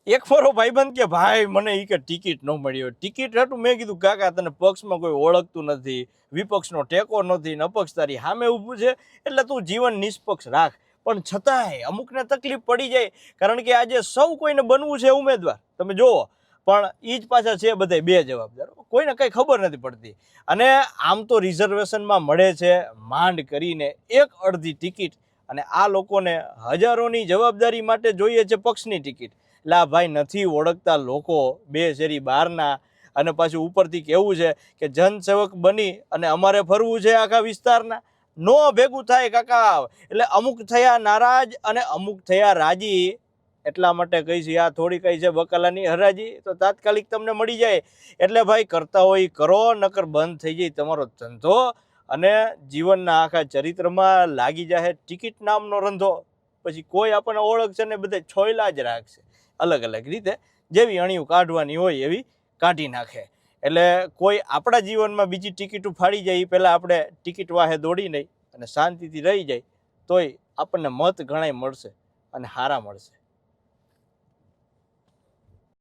એક ફરો ભાઈબંધ કે ભાઈ મને ઈ કે ટિકિટ ન મળી હોય. ટિકિટ હતું. મેં કીધું કાકા તને પક્ષમાં કોઈ ઓળખતું નથી, વિપક્ષનો ટેકો નથી ને અપક્ષ તારી સામે ઊભું છે એટલે તું જીવન નિષ્પક્ષ રાખ. પણ છતાંય અમુકને તકલીફ પડી જાય, કારણ કે આજે સૌ કોઈને બનવું છે ઉમેદવાર, તમે જુઓ. પણ એ જ પાછા છે બધા બે જવાબદાર, કોઈને કંઈ ખબર નથી પડતી. અને આમ તો રિઝર્વેશનમાં મળે છે માંડ કરીને એક અડધી ટિકિટ, અને આ લોકોને હજારોની જવાબદારી માટે જોઈએ છે પક્ષની ટિકિટ. લા ભાઈ નથી ઓળખતા લોકો બે શેરી બહારના, અને પાછું ઉપરથી કેવું છે કે જનસેવક બની અને અમારે ફરવું છે આખા વિસ્તારના. નો ભેગું થાય કાકા. એટલે અમુક થયા નારાજ અને અમુક થયા રાજી. એટલા માટે કહીશ આ થોડી કઈ છે બકાલાની હરાજી, તો તાત્કાલિક તમને મળી જાય. એટલે ભાઈ કરતા હોય કરો, નકર બંધ થઈ જાય તમારો ધંધો અને જીવનના આખા ચરિત્રમાં લાગી જાય ટિકિટ નામનો રંધો. પછી કોઈ આપણને ઓળખશે ને બધા છોયલા જ રાખશે અલગ અલગ રીતે, જેવી અણિયું કાઢવાની હોય એવી કાઢી નાખે. એટલે કોઈ આપણા જીવનમાં બીજી ટિકિટો ફાડી જાય એ પહેલાં આપણે ટિકિટ વાહે દોડી નહીં અને શાંતિથી રહી જાય, તોય આપણને મત ઘણાય મળશે અને હારા મળશે.